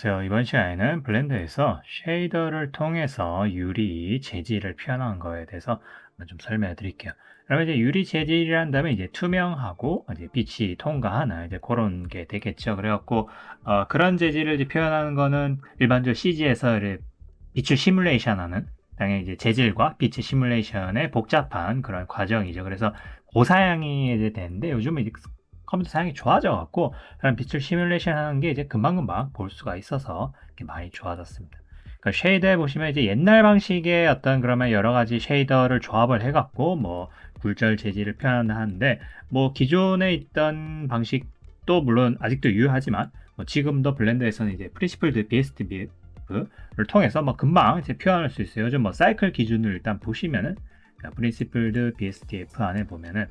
안녕하세요. 이번 시간에는 블렌더에서 쉐이더를 통해서 유리 재질을 표현한 거에 대해서 좀 설명해 드릴게요. 그러면 이제 유리 재질이란 다음에 이제 투명하고 이제 빛이 통과하는 이제 그런 게 되겠죠. 그래갖고 그런 재질을 이제 표현하는 거는 일반적으로 CG에서 빛을 시뮬레이션하는 당연히 이제 재질과 빛의 시뮬레이션의 복잡한 그런 과정이죠. 그래서 고사양이 이제 되는데 요즘은 이제 컴퓨터 사양이 좋아져 갖고 그런 빛을 시뮬레이션 하는 게 이제 금방금방 볼 수가 있어서 이렇게 많이 좋아졌습니다. 그러니까 쉐이더에 보시면 이제 옛날 방식의 어떤 그러면 여러 가지 쉐이더를 조합을 해 갖고 뭐 굴절 재질을 표현하는데 뭐 기존에 있던 방식도 물론 아직도 유효하지만 뭐 지금도 블렌더에서는 이제 프린시플드 BSD를 통해서 뭐 금방 이제 표현할 수 있어요. 요즘 뭐 사이클 기준을 일단 보시면은 프린시플드 BSDF 안에 보면은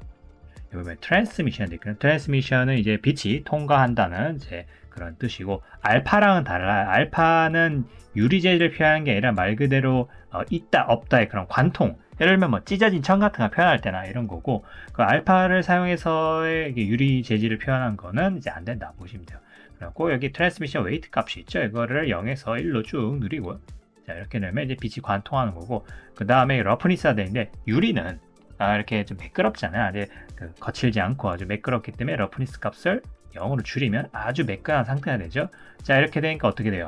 여기 트랜스미션 있거든요. 트랜스미션은 이제 빛이 통과한다는 이제 그런 뜻이고, 알파랑은 달라요. 알파는 유리 재질을 표현하는 게 아니라 말 그대로 있다 없다의 그런 관통. 예를 들면 뭐 찢어진 천 같은 거 표현할 때나 이런 거고, 그 알파를 사용해서의 유리 재질을 표현한 거는 이제 안 된다 보시면 돼요. 그리고 여기 트랜스미션 웨이트 값이 있죠. 이거를 0에서 1로 쭉 누리고요. 자, 이렇게 되면 이제 빛이 관통하는 거고, 그 다음에 러프니스가 되는데, 유리는 이렇게 좀 매끄럽잖아요. 그 거칠지 않고 아주 매끄럽기 때문에 러프니스 값을 0으로 줄이면 아주 매끈한 상태가 되죠. 자, 이렇게 되니까 어떻게 돼요?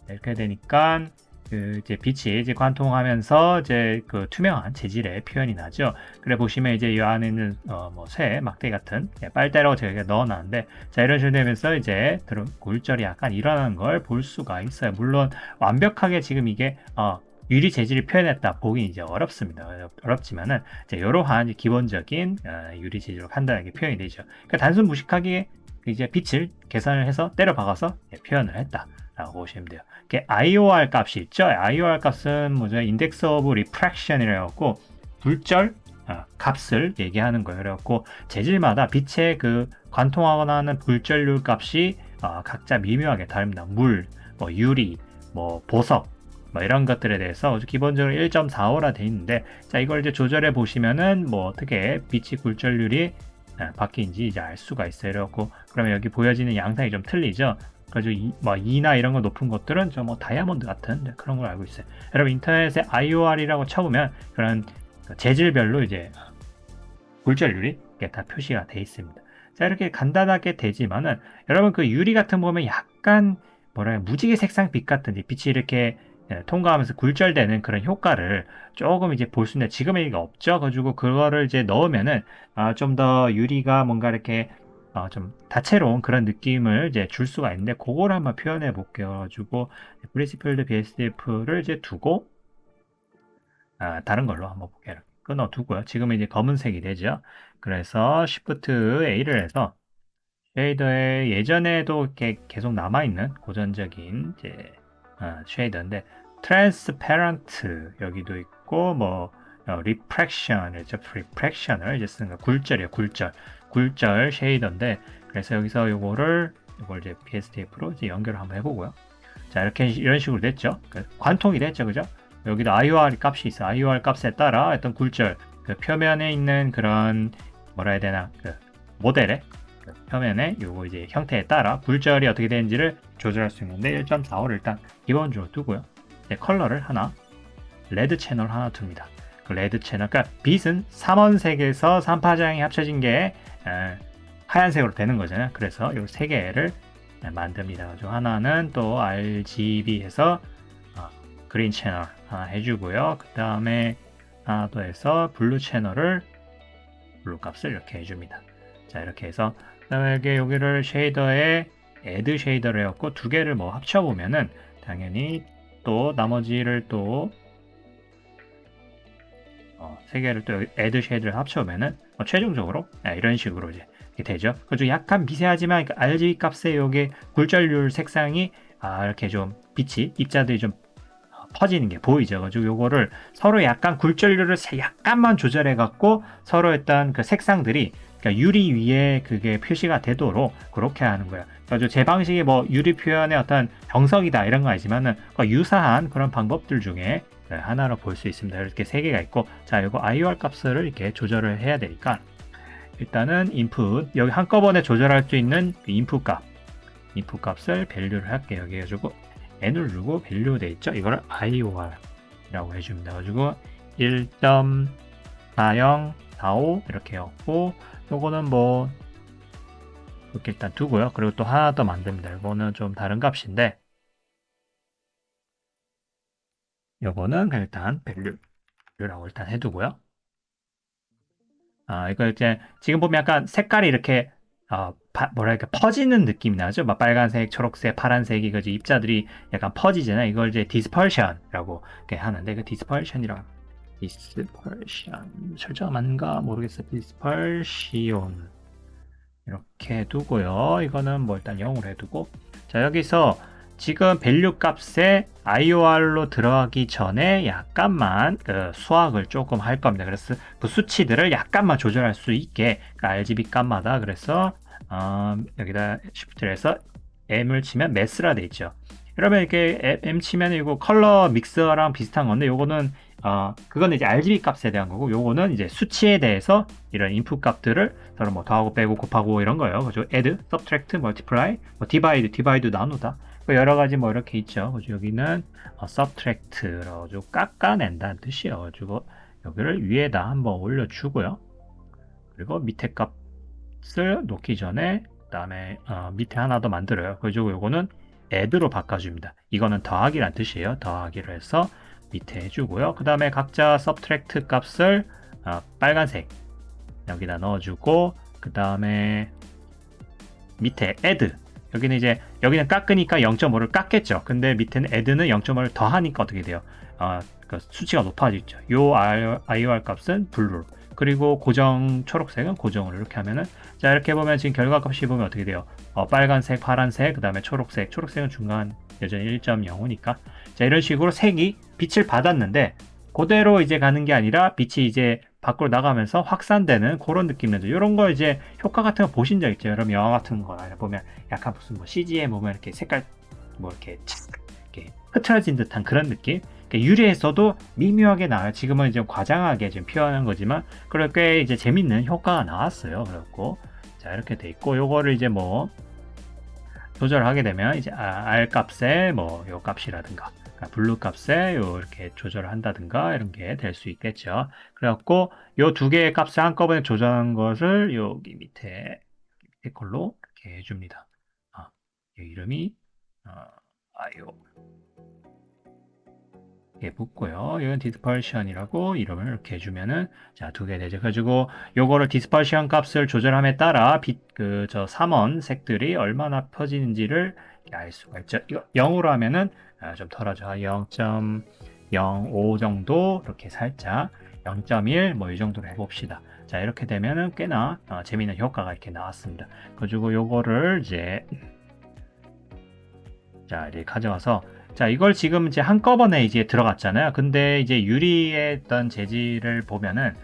이렇게 되니까 그 이제 빛이 이제 관통하면서 이제 그 투명한 재질의 표현이 나죠. 그래 보시면 이제 이 안에는 뭐 쇠, 막대 같은 빨대라고 제가 넣어놨는데, 자, 이런 식으로 되면서 이제 굴절이 약간 일어나는 걸 볼 수가 있어요. 물론 완벽하게 지금 이게 유리 재질을 표현했다 보기 이제 어렵습니다. 어렵지만은 이제 이러한 기본적인 유리 재질로 판단하게 표현이 되죠. 그러니까 단순 무식하게 이제 빛을 계산을 해서 때려 박아서 표현을 했다라고 보시면 돼요. IOR 값이 있죠. IOR 값은 뭐죠? 인덱스 오브 리프랙션이라고 하고 굴절 값을 얘기하는 거예요. 그래갖고 재질마다 빛의 그 관통하거나 하는 굴절률 값이 각자 미묘하게 다릅니다. 물, 뭐 유리, 뭐 보석, 뭐 이런 것들에 대해서 기본적으로 1.45라 돼 있는데, 자, 이걸 이제 조절해 보시면은 뭐 어떻게 빛이 굴절률이 바뀌는지 이제 알 수가 있어요. 그래갖고 그러면 여기 보여지는 양상이 좀 틀리죠. 그래서 뭐 2나 이런 거 높은 것들은 좀 뭐 다이아몬드 같은 그런 걸 알고 있어요. 여러분 인터넷에 IOR이라고 쳐보면 그런 재질별로 이제 굴절률이 다 표시가 돼 있습니다. 자, 이렇게 간단하게 되지만은 여러분 그 유리 같은 거 보면 약간 뭐라 무지개 색상 빛 같은 빛이 이렇게 통과하면서 굴절되는 그런 효과를 조금 이제 볼 수 있는데 지금은 이게 없죠. 가지고 그거를 이제 넣으면은 좀 더 유리가 뭔가 이렇게 좀 다채로운 그런 느낌을 이제 줄 수가 있는데, 그걸 한번 표현해 볼게요. 가지고 프린시플드 BSDF를 이제 두고 다른 걸로 한번 볼게요. 끊어 두고요. 지금은 이제 검은색이 되죠. 그래서 Shift A를 해서 쉐이더에 예전에도 이렇게 계속 남아있는 고전적인 이제 쉐이더인데, 트랜스페런트 여기도 있고 뭐 리프랙션을 이제 쓰는 거, 굴절이에요. 굴절 쉐이더인데, 그래서 여기서 이걸 이제 BSDF로 이제 연결을 한번 해보고요. 자, 이렇게 이런 식으로 됐죠. 관통이 됐죠, 그죠? 여기도 IOR 값이 있어. IOR 값에 따라 어떤 굴절, 그 표면에 있는 그런 뭐라 해야 되나, 그 모델의 표면의 요거 이제 형태에 따라 굴절이 어떻게 되는지를 조절할 수 있는데, 1.45를 일단 기본적으로 두고요. 이제 컬러를 하나, 레드 채널 하나 둡니다. 그 레드 채널, 그러니까 빛은 삼원색에서 3파장이 합쳐진 게 하얀색으로 되는 거잖아요. 그래서 요 세 개를 만듭니다. 가지고 하나는 또 RGB해서 그린 채널 하나 해주고요. 그 다음에 하나 더 해서 블루 채널을 블루 값을 이렇게 해줍니다. 자, 이렇게 해서 그다음에 여기를 쉐이더에 애드 쉐이더를 해갖고 두 개를 뭐 합쳐보면은 당연히 또 나머지를 또 세 개를 또 애드 쉐이더를 합쳐보면은 최종적으로 이런 식으로 이제 되죠. 그래서 약간 미세하지만 RGB 값의 요게 굴절률 색상이 이렇게 좀 빛이 입자들이 좀 퍼지는 게 보이죠. 그래서 요거를 서로 약간 굴절률을 약간만 조절해 갖고 서로 일단 그 색상들이 그러니까 유리 위에 그게 표시가 되도록 그렇게 하는 거예요. 그래서 제 방식이 뭐 유리 표현의 어떤 정석이다 이런 거 아니지만은 유사한 그런 방법들 중에 하나로 볼 수 있습니다. 이렇게 세 개가 있고, 자, 이거 IOR 값을 이렇게 조절을 해야 되니까 일단은 인풋, 여기 한꺼번에 조절할 수 있는 인풋 값, input 값을 value를 할게요. 여기 해주고 n을 누르고 value 돼 있죠. 이거를 ior이라고 해줍니다. 가지고 1.4045 이렇게 해갖고 요거는 뭐 이렇게 일단 두고요. 그리고 또 하나 더 만듭니다. 이거는 좀 다른 값인데 요거는 그냥 일단 value라고 일단 해두고요. 이거 이제 지금 보면 약간 색깔이 이렇게 뭐랄까 퍼지는 느낌이 나죠. 막 빨간색, 초록색, 파란색이 그 입자들이 약간 퍼지잖아요. 이걸 이제 dispersion이라고 하는데 그 dispersion이랑 dispersion 철자가 맞는가 모르겠어요. dispersion 이렇게 두고요. 이거는 뭐 일단 0으로 해두고 자 여기서 지금 밸류 값에 IOR로 들어가기 전에 약간만 수학을 조금 할 겁니다. 그래서 그 수치들을 약간만 조절할 수 있게 RGB 값마다 그래서 여기다 Shift를 해서 M을 치면 매스라 돼 있죠. 그러면 이렇게 M 치면 이거 컬러 믹서랑 비슷한 건데 요거는 그거는 이제 RGB 값에 대한 거고 요거는 이제 수치에 대해서 이런 인풋 값들을 서로 뭐 더하고 빼고 곱하고 이런 거예요. 그죠? add, subtract, multiply, 뭐 divide 나누다. 여러 가지 뭐 이렇게 있죠. 그죠? 여기는 subtract라고 깎아낸다는 뜻이에요. 가지고 여기를 위에다 한번 올려주고요. 그리고 밑에 값을 놓기 전에 그다음에 밑에 하나 더 만들어요. 그리고 요거는 add로 바꿔줍니다. 이거는 더하기란 뜻이에요. 더하기를 해서 밑에 해주고요. 그 다음에 각자 subtract 값을 빨간색 여기다 넣어주고 그 다음에 밑에 add 여기는 깎으니까 0.5를 깎겠죠. 근데 밑에는 add는 0.5를 더하니까 어떻게 돼요? 그 수치가 높아지죠. 요 IOR 값은 블루 그리고 고정 초록색은 고정으로 이렇게 하면은 자 이렇게 보면 지금 결과값이 보면 어떻게 돼요? 빨간색, 파란색, 그 다음에 초록색은 중간 여전히 1.05니까 자 이런 식으로 색이 빛을 받았는데 그대로 이제 가는 게 아니라 빛이 이제 밖으로 나가면서 확산되는 그런 느낌이죠. 이런 거 이제 효과 같은 거 보신 적 있죠? 여러분 영화 같은 거 보면 약간 무슨 뭐 CG에 보면 이렇게 색깔 뭐 이렇게 흐트러진 듯한 그런 느낌. 유리에서도 미묘하게 나와요. 지금은 이제 과장하게 지금 표현한 거지만 그래 꽤 이제 재밌는 효과가 나왔어요. 그렇고 자 이렇게 돼 있고 요거를 이제 뭐 조절하게 되면 이제 R 값에 뭐 요 값이라든가 블루 값에 요 이렇게 조절을 한다든가 이런 게 될 수 있겠죠. 그래갖고 요 두 개의 값을 한꺼번에 조절한 것을 여기 밑에 걸로 이렇게 해줍니다. 이 이름이 IO 이렇게 붙고요. 이건 dispersion이라고 이름을 이렇게 해주면은 자 두 개 되죠. 그래가지고 요거를 dispersion 값을 조절함에 따라 저 3원 색들이 얼마나 퍼지는지를 알 수가 있죠. 이거 0으로 하면은 좀 덜하죠. 0.05 정도 이렇게 살짝 0.1 뭐 이 정도로 해봅시다. 자 이렇게 되면은 꽤나 재미있는 효과가 이렇게 나왔습니다. 그래가지고 요거를 이제 자 이렇게 가져와서 자 이걸 지금 이제 한꺼번에 이제 들어갔잖아요. 근데 이제 유리의 어떤 재질을 보면은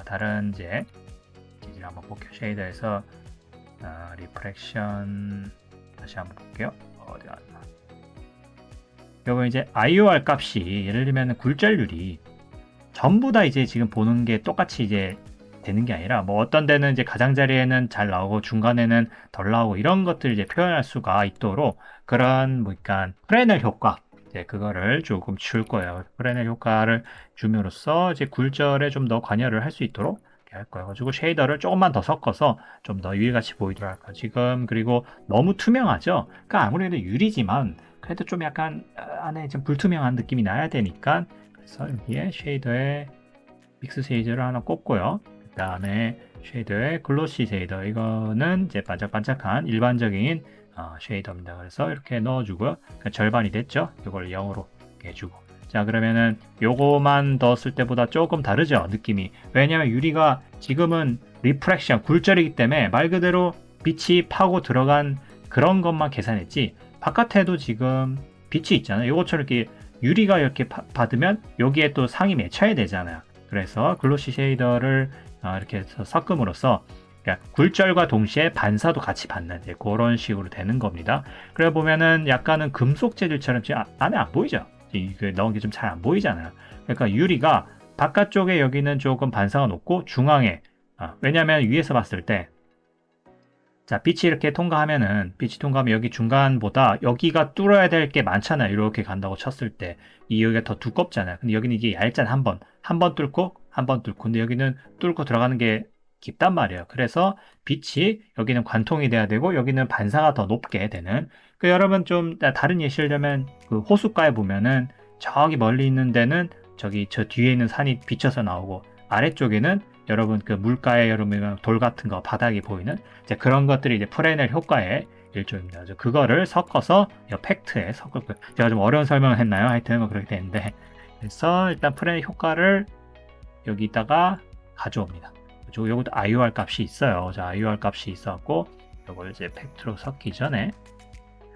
다른 이제 재질 한번 볼게요. 쉐이더에서 리프렉션 다시 한번 볼게요. 어디 갔나? 요거 이제 IOR 값이 예를 들면 굴절률이 전부 다 이제 지금 보는 게 똑같이 이제 되는 게 아니라 뭐 어떤 데는 이제 가장자리에는 잘 나오고 중간에는 덜 나오고 이런 것들 이제 표현할 수가 있도록 그런 뭐 그러니까 프레넬 효과 이제 그거를 조금 줄 거예요. 프레넬 효과를 줌으로써 이제 굴절에 좀 더 관여를 할 수 있도록 이렇게 할 거예요. 그리고 쉐이더를 조금만 더 섞어서 좀 더 유리같이 보이도록 할 거예요. 지금 그리고 너무 투명하죠. 그러니까 아무래도 유리지만 그래도 좀 약간 안에 좀 불투명한 느낌이 나야 되니까 그래서 여기에 쉐이더에 믹스 쉐이더를 하나 꼽고요. 그 다음에 쉐이더의 글로시 쉐이더 이거는 이제 반짝반짝한 일반적인 쉐이더입니다. 그래서 이렇게 넣어주고요. 그러니까 절반이 됐죠. 이걸 0으로 해주고 자 그러면은 요거만 넣었을 때보다 조금 다르죠 느낌이. 왜냐면 유리가 지금은 리프렉션 굴절이기 때문에 말 그대로 빛이 파고 들어간 그런 것만 계산했지 바깥에도 지금 빛이 있잖아요. 요것처럼 이렇게 유리가 이렇게 받으면 여기에 또 상이 맺혀야 되잖아요. 그래서 글로시 쉐이더를 이렇게 해서 섞음으로써 그러니까 굴절과 동시에 반사도 같이 받는 그런 식으로 되는 겁니다. 그래 보면은 약간은 금속 재질처럼 지금 안에 안 보이죠? 이거 넣은 게 좀 잘 안 보이잖아요. 그러니까 유리가 바깥쪽에 여기는 조금 반사가 높고 중앙에 왜냐하면 위에서 봤을 때 자, 빛이 이렇게 통과하면은, 빛이 통과하면 여기 중간보다 여기가 뚫어야 될 게 많잖아요. 이렇게 간다고 쳤을 때. 이 여기가 더 두껍잖아요. 근데 여기는 이게 얇잖아, 한 번. 한 번 뚫고, 한 번 뚫고. 근데 여기는 뚫고 들어가는 게 깊단 말이에요. 그래서 빛이 여기는 관통이 돼야 되고, 여기는 반사가 더 높게 되는. 그 여러분 좀 다른 예시를 들면, 그 호숫가에 보면은, 저기 멀리 있는 데는 저기 저 뒤에 있는 산이 비쳐서 나오고, 아래쪽에는 여러분 그 물가에 여러분 돌 같은 거 바닥이 보이는 이제 그런 것들이 이제 프레넬 효과의 일종입니다. 그래서 그거를 섞어서 이 팩트에 섞을 거예요. 제가 좀 어려운 설명을 했나요? 하여튼 뭐 그렇게 되는데 그래서 일단 프레넬 효과를 여기다가 가져옵니다. 그리고 요것도 IOR 값이 있어요. 자, IOR 값이 있었고 요걸 이제 팩트로 섞기 전에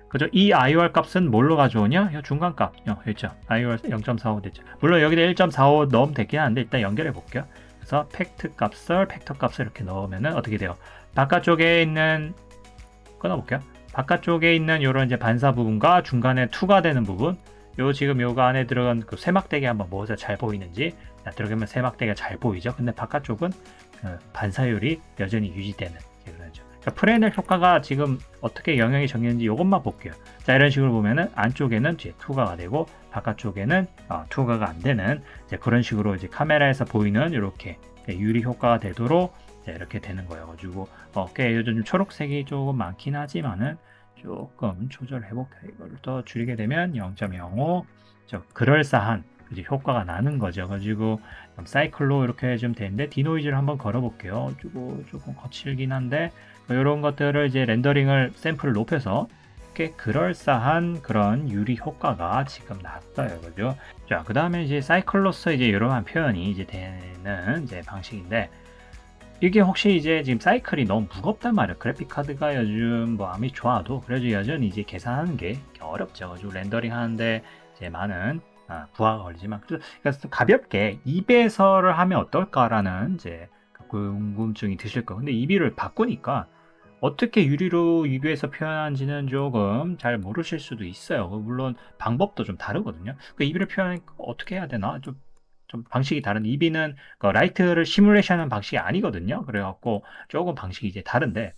그죠? 이 IOR 값은 뭘로 가져오냐? 이 중간값. 있죠. IOR 0.45 됐죠. 물론 여기다 1.45 넣으면 되긴 하는데 일단 연결해 볼게요. 그래서 팩터 값을 이렇게 넣으면은 어떻게 돼요? 바깥쪽에 있는 끊어볼게요. 바깥쪽에 있는 이런 이제 반사 부분과 중간에 투가 되는 부분, 요 지금 요거 안에 들어간 그 쇠막대기 한번 모아서 잘 보이는지. 자, 들어가면 쇠막대기가 잘 보이죠. 근데 바깥쪽은 반사율이 여전히 유지되는 그런죠. 그러니까 프레넬 효과가 지금 어떻게 영향이 정리되는지 이것만 볼게요. 자, 이런 식으로 보면은 안쪽에는 이제 투과가 되고 바깥쪽에는 투과가 안 되는 이제 그런 식으로 이제 카메라에서 보이는 이렇게 유리 효과가 되도록 이렇게 되는 거예요. 가지고 꽤 요즘 초록색이 조금 많긴 하지만은 조금 조절해 볼게요. 이거를 더 줄이게 되면 0.05 그럴싸한 이제 효과가 나는 거죠. 가지고 사이클로 이렇게 좀 되는데 디노이즈를 한번 걸어 볼게요. 조금 거칠긴 한데 이런 것들을 이제 렌더링을 샘플을 높여서 꽤 그럴싸한 그런 유리 효과가 지금 났어요. 그죠? 자, 그 다음에 이제 사이클로서 이제 이러한 표현이 이제 되는 이제 방식인데 이게 혹시 이제 지금 사이클이 너무 무겁단 말이에요. 그래픽 카드가 요즘 뭐 아무리 좋아도 그래도 여전히 이제 계산하는 게 어렵죠. 가지고 렌더링 하는데 이제 많은 부하가 걸리지만 그래서 가볍게 2배서를 하면 어떨까라는 이제 궁금증이 드실 거예요. 근데 2B를 바꾸니까 어떻게 유리로 2B에서 표현하는지는 조금 잘 모르실 수도 있어요. 물론 방법도 좀 다르거든요. 그 2B를 표현하니까 어떻게 해야 되나? 좀 방식이 다른 2B는 그 라이트를 시뮬레이션하는 방식이 아니거든요. 그래갖고 조금 방식이 이제 다른데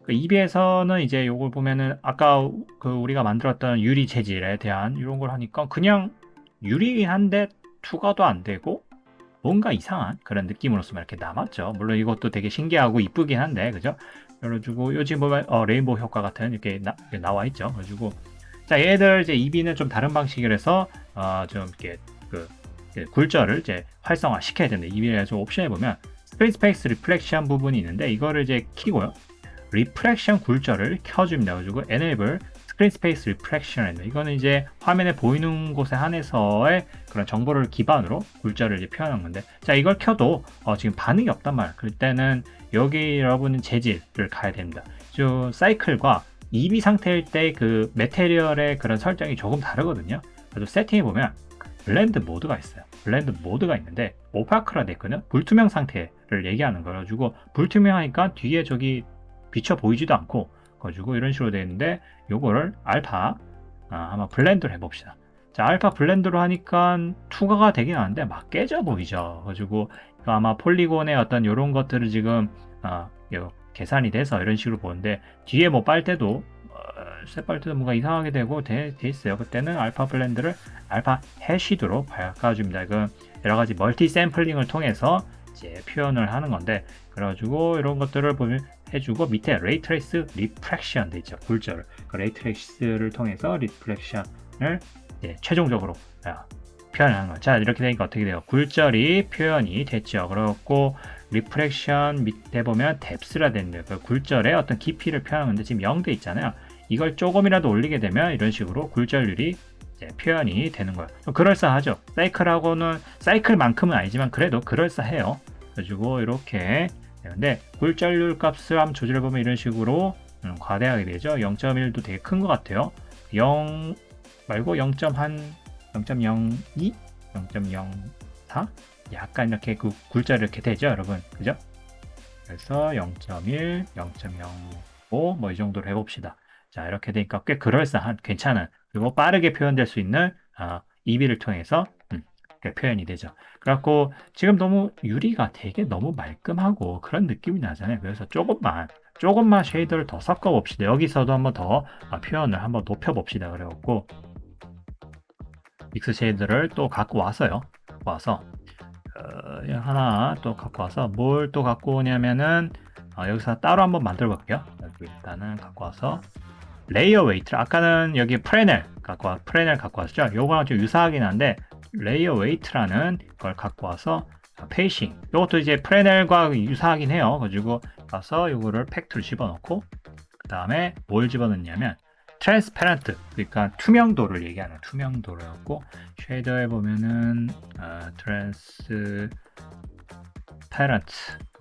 그 2B에서는 이제 요걸 보면은 아까 그 우리가 만들었던 유리 재질에 대한 이런 걸 하니까 그냥 유리긴 한데 투과도 안 되고 뭔가 이상한 그런 느낌으로서만 이렇게 남았죠. 물론 이것도 되게 신기하고 이쁘긴 한데 그죠? 그래가지고 요즘 보면 레인보우 효과 같은 이렇게 나와 있죠. 그래가지고 자 얘들 이제 2B는 좀 다른 방식이라서 좀 이렇게 그 굴절을 이제 활성화 시켜야 되는데 2B에서 옵션에 보면 스크린 스페이스 리플렉션 부분이 있는데 이거를 이제 키고요. 리프렉션 굴절을 켜줍니다. 그래가지고 enable 스크린 스페이스 리프렉션 이거는 이제 화면에 보이는 곳에 한해서의 그런 정보를 기반으로 굴절을 이제 표현한 건데 자 이걸 켜도 지금 반응이 없단 말이에요. 그럴 때는 여기 여러분은 재질을 가야 됩니다. 저 사이클과 2B 상태일 때 그 메테리얼의 그런 설정이 조금 다르거든요. 그래서 세팅해 보면 블렌드 모드가 있어요. 블렌드 모드가 있는데 오파크라 됐거든요. 불투명 상태를 얘기하는 거라 가지고 불투명하니까 뒤에 저기 비쳐 보이지도 않고 가지고 이런 식으로 되어 있는데 요거를 알파 한번 블렌드로 해봅시다. 자 알파 블렌드로 하니까 투과가 되긴 하는데 막 깨져 보이죠. 가지고 아마 폴리곤의 어떤 요런 것들을 지금 계산이 돼서 이런 식으로 보는데 뒤에 뭐 빨대도 쇠빨 때도 뭔가 이상하게 되고 돼 있어요. 그때는 알파 블렌드를 알파 해시드로 바꿔줍니다. 그 여러 가지 멀티 샘플링을 통해서 이제 표현을 하는 건데 그래가지고 이런 것들을 보면 해주고 밑에 레이트레이스 리프렉션 돼 있죠. 굴절 그 레이트레이스를 통해서 리프렉션을 최종적으로 표현하는 거죠. 자 이렇게 되니까 어떻게 돼요? 굴절이 표현이 됐죠. 그렇고 리프렉션 밑에 보면 뎁스라 되는데 그 굴절의 어떤 깊이를 표현하는데 지금 0돼 있잖아요. 이걸 조금이라도 올리게 되면 이런 식으로 굴절률이 표현이 되는 거예요. 그럴싸하죠. 사이클만큼은 아니지만 그래도 그럴싸해요. 그래가지고 이렇게 되는데 굴절률 값을 한번 조절해 보면 이런 식으로 과대하게 되죠. 0.1도 되게 큰 것 같아요. 0 말고 0.02, 0.04 약간 이렇게 그 굴절 이렇게 되죠, 여러분. 그죠? 그래서 0.1, 0.05 뭐 이 정도로 해봅시다. 자 이렇게 되니까 꽤 그럴싸한 괜찮은 그리고 빠르게 표현될 수 있는 EB를 통해서 표현이 되죠. 그래갖고 지금 너무 유리가 되게 너무 말끔하고 그런 느낌이 나잖아요. 그래서 조금만 쉐이더를 더 섞어 봅시다. 여기서도 한번 더 표현을 한번 높여 봅시다. 그래갖고 믹스 쉐이더를 또 갖고 와서요. 와서 하나 또 갖고 와서 뭘 또 갖고 오냐면은 여기서 따로 한번 만들어 볼게요. 여기 일단은 갖고 와서 레이어 웨이트를 아까는 여기 프레넬 갖고 왔죠. 요거랑 좀 유사하긴 한데 레이어 웨이트라는 걸 갖고 와서 페이싱 요것도 이제 프레넬과 유사하긴 해요. 가지고 가서 요거를 팩트로 집어넣고 그 다음에 뭘 집어넣냐면 트랜스페런트 그러니까 투명도를 얘기하는 투명도였고 쉐이더에 보면은 트랜스페런트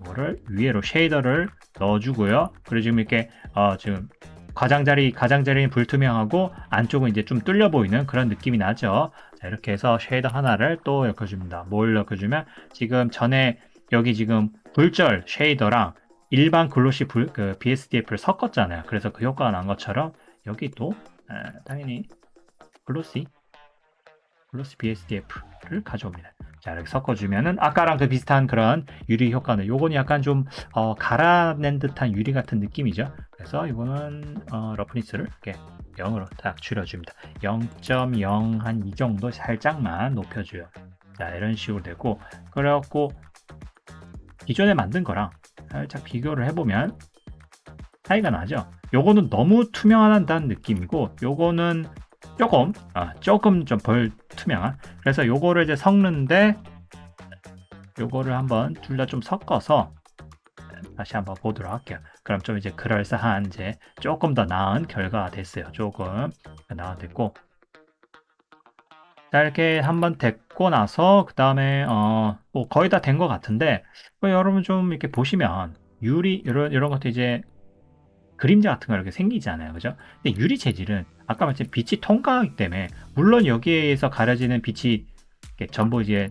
이거를 위에로 쉐이더를 넣어주고요. 그리고 지금 이렇게 지금 가장자리는 불투명하고 안쪽은 이제 좀 뚫려 보이는 그런 느낌이 나죠. 자, 이렇게 해서 쉐이더 하나를 또 엮어줍니다. 뭘 엮어주면 지금 전에 여기 지금 굴절 쉐이더랑 일반 글로시 BSDF를 섞었잖아요. 그래서 그 효과가 난 것처럼 여기 또 당연히 글로시 BSDF를 가져옵니다. 자, 이렇게 섞어주면은 아까랑 그 비슷한 그런 유리 효과는 요거는 약간 좀 갈아낸 듯한 유리 같은 느낌이죠. 그래서 이거는 러프니스를 이렇게 0으로 딱 줄여줍니다. 0.0 한 이 정도 살짝만 높여줘요. 자, 이런 식으로 되고 그래갖고 기존에 만든 거랑 살짝 비교를 해보면 차이가 나죠. 요거는 너무 투명하다는 느낌이고 요거는 조금 좀 덜 투명한. 그래서 요거를 이제 섞는데 요거를 한번 둘 다 좀 섞어서 다시 한번 보도록 할게요. 그럼 좀 이제 그럴싸한 이제 조금 더 나은 결과가 됐어요. 조금 나아됐고 자 이렇게 한번 됐고 나서 그 다음에 뭐 거의 다 된 것 같은데 뭐 여러분 좀 이렇게 보시면 유리 이런 것도 이제 그림자 같은 거 이렇게 생기잖아요. 그죠? 근데 유리 재질은 아까 말했지만 빛이 통과하기 때문에 물론 여기에서 가려지는 빛이 전부 이제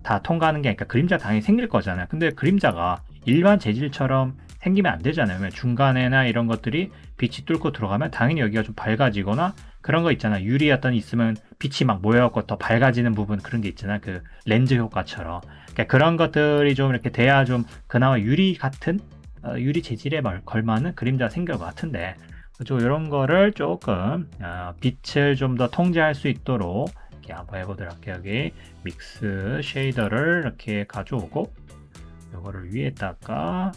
다 통과하는 게 아니라 그림자 당연히 생길 거잖아요. 근데 그림자가 일반 재질처럼 생기면 안 되잖아요. 왜냐면 중간에나 이런 것들이 빛이 뚫고 들어가면 당연히 여기가 좀 밝아지거나 그런 거 있잖아요. 유리 어떤 있으면 빛이 막 모여갖고 더 밝아지는 부분 그런 게 있잖아요. 그 렌즈 효과처럼. 그러니까 그런 것들이 좀 이렇게 돼야 좀 그나마 유리 같은 유리 재질에 걸맞는 그림자 생길 것 같은데 이런 거를 조금 빛을 좀 더 통제할 수 있도록 이렇게 한번 해보도록 할게요. 여기 믹스 쉐이더를 이렇게 가져오고 이거를 위에다가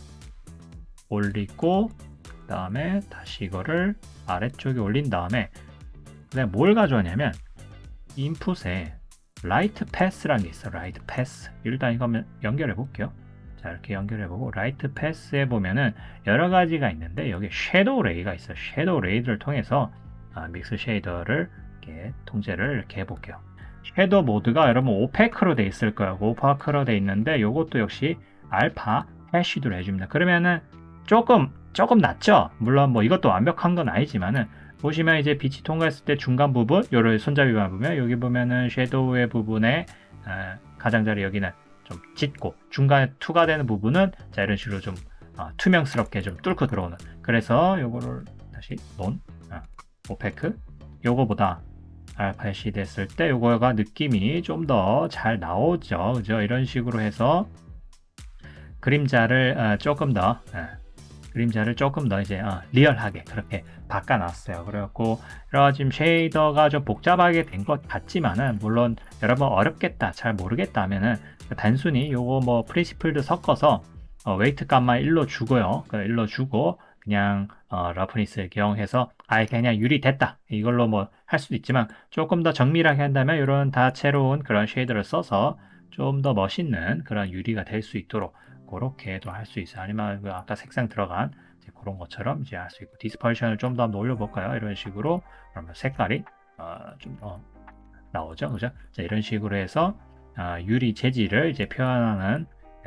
올리고 그 다음에 다시 이거를 아래쪽에 올린 다음에 그다음에 뭘 가져왔냐면 인풋에 라이트 패스라는 게 있어요. 라이트 패스 일단 이거 한번 연결해 볼게요. 자 이렇게 연결해보고 라이트 패스에 보면은 여러 가지가 있는데 여기 섀도우 레이가 있어요. 섀도우 레이를 통해서 믹스 쉐이더를 이렇게 통제를 이렇게 해볼게요. 섀도우 모드가 여러분 오페크로 돼 있을 거예요. 오페크로 돼 있는데 이것도 역시 알파 해시드로 해줍니다. 그러면은 조금 낫죠. 물론 뭐 이것도 완벽한 건 아니지만은 보시면 이제 빛이 통과했을 때 중간 부분 요런 손잡이만 보면 여기 보면은 섀도우의 부분에 가장자리 여기는 좀 짙고 중간에 투과되는 부분은 자 이런 식으로 좀 투명스럽게 좀 뚫고 들어오는. 그래서 요거를 다시 오페크 요거보다 알파시 됐을 때 요거가 느낌이 좀 더 잘 나오죠. 그죠? 이런 식으로 해서 그림자를 조금 더 이제 리얼하게 그렇게 바꿔놨어요. 그래갖고 여러 지금 쉐이더가 좀 복잡하게 된 것 같지만은 물론 여러분 어렵겠다 잘 모르겠다 하면은 단순히 요거 뭐 프린시플도 섞어서 웨이트 값만 1로 주고요. 1로 주고 그냥 러프니스 경해서 그냥 유리 됐다 이걸로 뭐 할 수도 있지만 조금 더 정밀하게 한다면 이런 다채로운 그런 쉐이더를 써서 좀 더 멋있는 그런 유리가 될 수 있도록 그렇게도 할 수 있어요. 아니면 아까 색상 들어간 그런 것처럼 이제 할 수 있고 디스퍼션을 좀 더 한번 올려볼까요? 이런 식으로 그러면 색깔이 좀 더 나오죠, 그죠? 자, 이런 식으로 해서 유리 재질을 이제 표현하는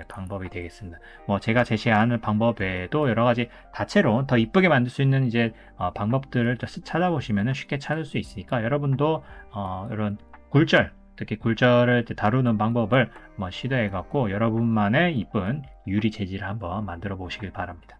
방법이 되겠습니다. 뭐 제가 제시하는 방법 외에도 여러 가지 다채로운 더 이쁘게 만들 수 있는 이제 방법들을 찾아보시면 쉽게 찾을 수 있으니까 여러분도 이런 특히 굴절을 다루는 방법을 시도해 갖고 여러분만의 이쁜 유리 재질을 한번 만들어 보시길 바랍니다.